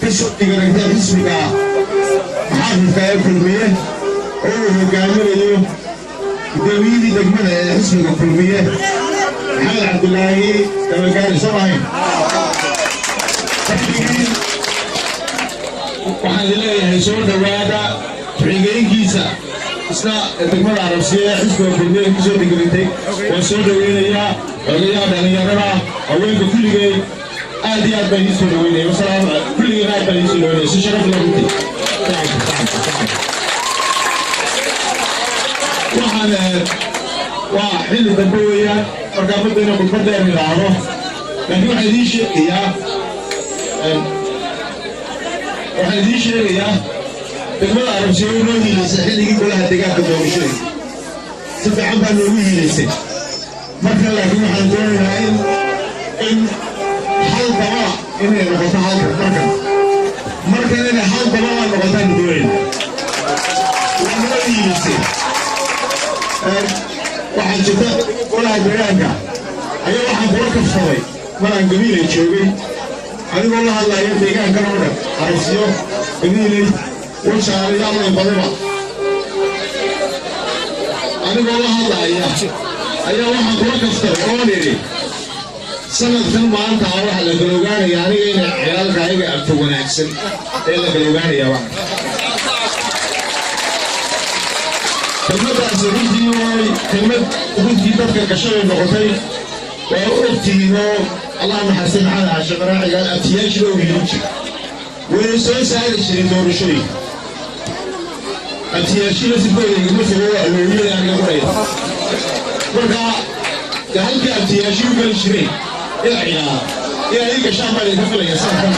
كسر تجارة اسمك محافظ كائن في المياه أو كامل اليوم دويدي تجمع اسمك في المياه محمد عبد الله كما كان صراحة waxaan leeyahay soo dhawaada xigeenkiisa isna degmada Arabsiya xisbiga kulmiye ku soo dhigantay oo soo dhaweenaya odayaal dhalinyarada haweenka kulligay aad iyo aad bay soo dhaweynayaan wasalaam kulligay aad bay soo dhaweynayaan si sharaf leh waxaan waa xilli dambe weeyaan marka madayna khudbada ay raacdo laakiin waxaan idin sheegayaa waxaan idin sheegayaa degmada Arabsiya inoo hiilaysay xilligii golaha deegaanka doorashada si fiican baa noogu hiilaysay marka laakiin waxaan doonayaa in hal daba inay noqoto halka marka inay hal daba noqotaan doonayna waa noo hiilaysay waxaan jirta golaha deegaanka ayaa waxaan kula kafsaday maraan gabiilay joogay anigoo la hadlayo deegaankan oo dhan Arabsiyo gabiilay وشعر يلا يبغى أنا والله هذا أيها واحد وقفت قولي سنة ثم أنت أروح للجلوجاني يعني عيالك هيجي أبتون أحسن إلا جلوجاني يا واحد كلمة أسرتي كلمة أختي تذكر كشر النقطين وأختي اللهم حسن على عشان راعي قال أتياش له يلوش ويسوي سهل يشتري دور شوي أتياشيله سبوري مثل هو الولي يعني قريب. مركا جهلك أتياشيله بالشري. يا هيك شامل يدخل يسافر.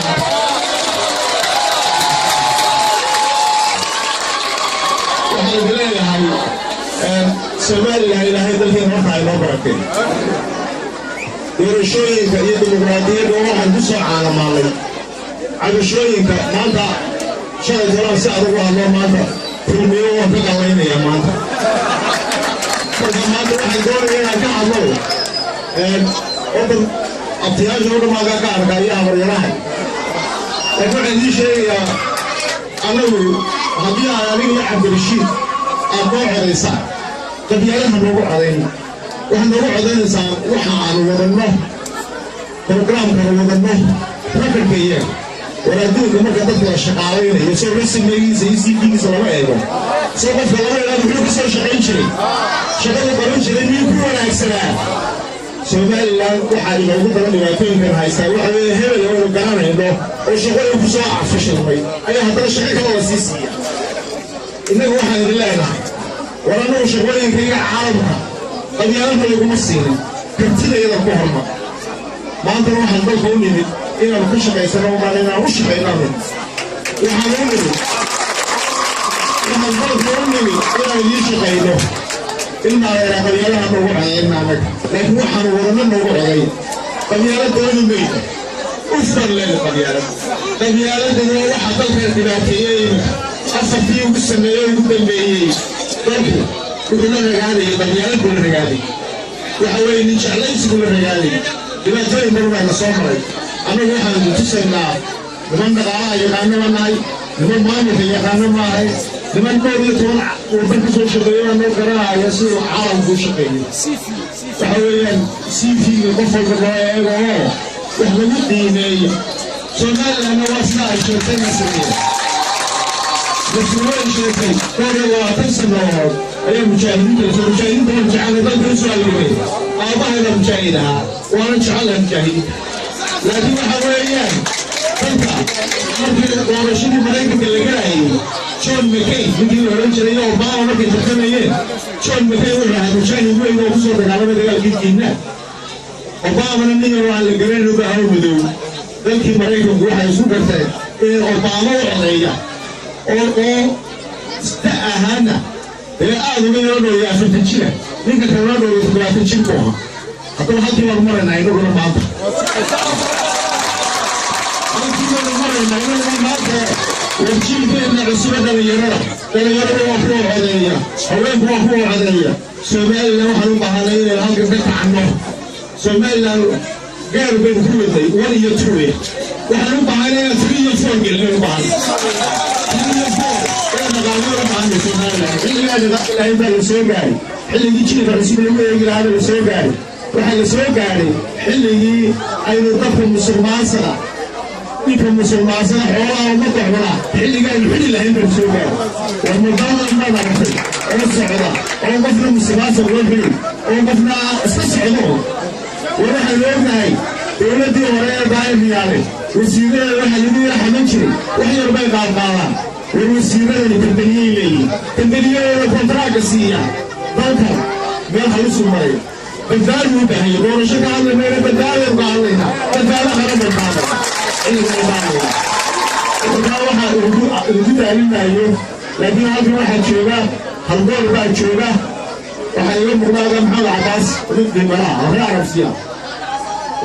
وهذا بلاي هاي سمال هاي هذا اللي رفع المبركين. ورشوي كريم ديمقراطية وواحد بسوا على مالي. على شوي ما أنت شايف ترى سعر الله ما أنت. filmiyo waa ka qawaynaya maanta waxaan doonayaa ka hadlo odan abtiyaasha oo dhamaaga ka arkaya abaryaraha waxaan idin sheegayaa anagu haddii aan aniga Cabdirashiid aad noo codaysaan qabyalaha noogu codayn waxaan noogu codaynaysaa waxa aan wadano programka wadano rakarkaya walaadinka marka dadka la shaqaaleynaya soo rasmigiisa iyo CV-giisa lama eego soo qofka lama eego wuxuu kasoo shaqayn jiray shaqada qaban jiray miyuu ku wanaagsanaa Somaliland waxaa inoogu badan dhibaatooyinkan haystaa waxa weeye hebel oo garanayno oo shaqooyin ku soo afashilmay ayaa haddana shaqo kale la sii siiya innagu waxaan idin leenahay war annagu shaqooyinka iga caalamka qabyaalada laguma siinin kartida iyada ku hormar maantana waxaan dalka u nimid inaan ku shaqaysano maan inaan u shaqaynano waxaan dalka u nimid inaan idiin shaqayno ilmaa yaraa qabyalaha noogu codayna annaga laakiin waxaanu wadana noogu coday qabyaala dooni mayno uftan leena qabyaaladana waxa dalkan dhibaateeyey afartii ugu sameeyey ugu dambeeyey dalku wuxuu la ragaadayay qabyaaladu la ragaaday waxa weeye nin jeclaysigu la ragaaday dhibaatooyin badan baa la soo maray annagu waxaan idin tusaynaa niman dhaqaalaha yaqaano ma nahay niman maamulka yaqaano ma ahay niman 12 waddan ka soo shaqeeyo anoo garanaya siduu caalamku u shaqeeyo waxa weeyaan CV-ga qof walba loo eego oo wax lagu qiimeeyo Somalilandna waa sida ay sheegtay mas'uuliyiin مسؤولين شيء كانوا واتسموا أيام مشاهدين المشاهدين طبعا جعلنا ذلك سؤالين أباها مشاهدها وأنا جعلها مشاهدين لكن حواليان فانتا ممكن ورشيد الملايكة اللي جاي شون مكين ممكن ورنشر إلى أربعة ممكن تخمين شون مكين وراح مشاهد وين وصل على مدى الجنة أربعة من النيل وعلى الجرين وبهاو بدو ذلك الملايكة واحد يسوق الثاني أربعة مرة oo ahana aad uga yeelanayo afartan jir ninka kalena oo 30 jir ko hadda halkii war maranay inuu maanta halkii war maranay inuu maanta wajibkeena cusubada dhalinyarada waa ku codeeya haweenku waa ku codeeya Soomaaliland waxaan u baahanay inay halkan ka tacno Soomaaliland قالوا بين كل ذي ولا يتوي وحنا بعنا 3 4 قلنا بعض 3 4 أنا قالوا بعنا سبحان الله إلا هذا السوقي اللي يجي فرسول الله يقول هذا السوقي وحنا السوقي اللي أيضا طفل مسلمان سنة يكون مسلمان سنة حوالي ومطع ولا اللي قال اللي عنده السوقي والمضامن ما نعرفه والصعدة وقفنا مسلمان سنة وقفنا استصعدوه ونحن لوقناهي دولتي ورايا باين يعني وسيدنا waxa lagu raxman jiray wax yar bay qaadaan wasiirada kambaniyada kontraaka siiya dalka meel halis u maray badbaad u baahay doorasho ka hadlay meel badbaad u baahay badbaad qaran badbaad waxa ugu daalinayo laakiin halkan waxa jooga hal gool baa jooga waxa iga muuqda maxamed Cabbaas riddi malaha raarsiya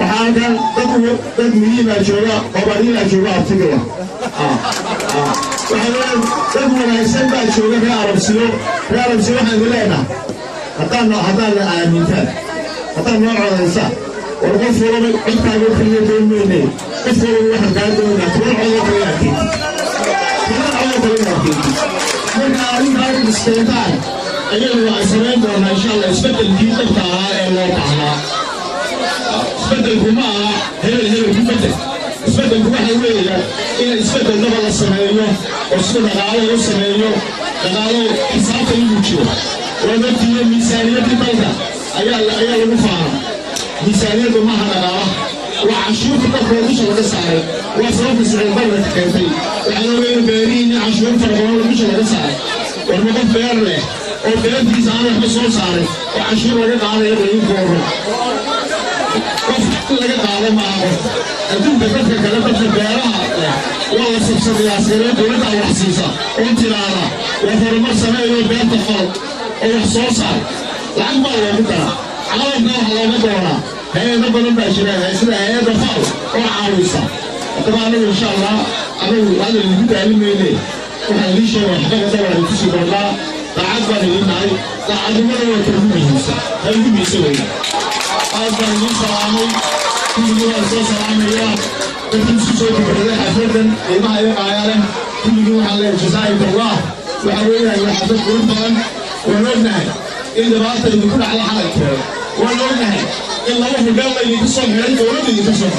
waxaan dad muhiim ah jooga qabaa'il jooga aftiga waxaan dad wanaagsan baa jooga raarsiyo waxaan leeyahay haddaan aamintaan haddaan noocodaysa warqad furan codkaaga kaliya doonayne qof walba waxaan kaa doonaa tuur codka marka arrintaa isteetaan ayagu ay samayn doonaa insha Allah isbedelkii dadka ahaa ee loo baahnaa isbedelku ma aha hebel ku bedel isbedelku waxa weeyaa in isbedel daba la sameeyo oo sida dhaqaale loo sameeyo dhaqaale xisaabta lagu jiro wadatiyo miisaaniyadii dalka ayaa lagu faana miisaaniyadu maaha dhaqaalaha waa canshuurta dadka dusha laga saaray waa sababta sicir bararka keentay waxaa loo leeyahay beerihiin canshuur fara badan dusha laga saaray warma qof beer leh oo beertiisa aan waxba soo saaray oo canshuur laga qaadayo lagu kooro qof laga qaado maaha adduunka dadka kale dadka beeraha leh waa la subsadiyaa siree dowladda wax siisa oo tiraada waa horumar sameeyo beerta fal oo wax soo saar lacag baa loogu daraa caalamka waxa looga doonaa hay'ado badan baa jira sida hay'adda fal oo caawisa haddaba anagu insha Allah anagu hadda lagu daalimayne waxaan idin sheegay waxba dabara ku sii doonaa daacad baan idin nahay daacadnimada waa ka ugu miisa weeye أفضل من سلامي كل يوم سو سلامي يا كل شيء سوي كذا حفظا ما يبقى عياله كل يوم على جزائر الله وحوينا إلى حفظ قربان ونرنا إذا رأت يكون على حالته ونرنا إلا الله قال لي يتصل من الدولة يتصل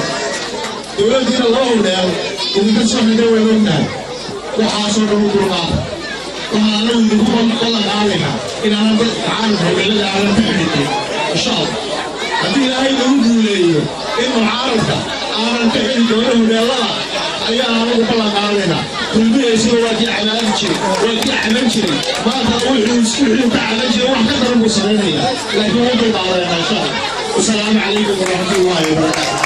دولة دين الله ولا يتصل من الدولة ونرنا وحاصل قربان وهذا يكون الله علينا إن أنا عارف هذا على فكرتي إن شاء الله haddii ilaahay lagu guuleeyo in mucaaradka aanan ka heli doono hudeelada ayaa anagu ballan qaadaynaa kulmihiisuna waa kii camaan jiray maanta wuxuu ka camaan jiray wax ka daran buu samaynayaa laakiin wuu dulqaadaynaa insha Allah wasalaamu calaykum waraxmatullaahi wabarakaatu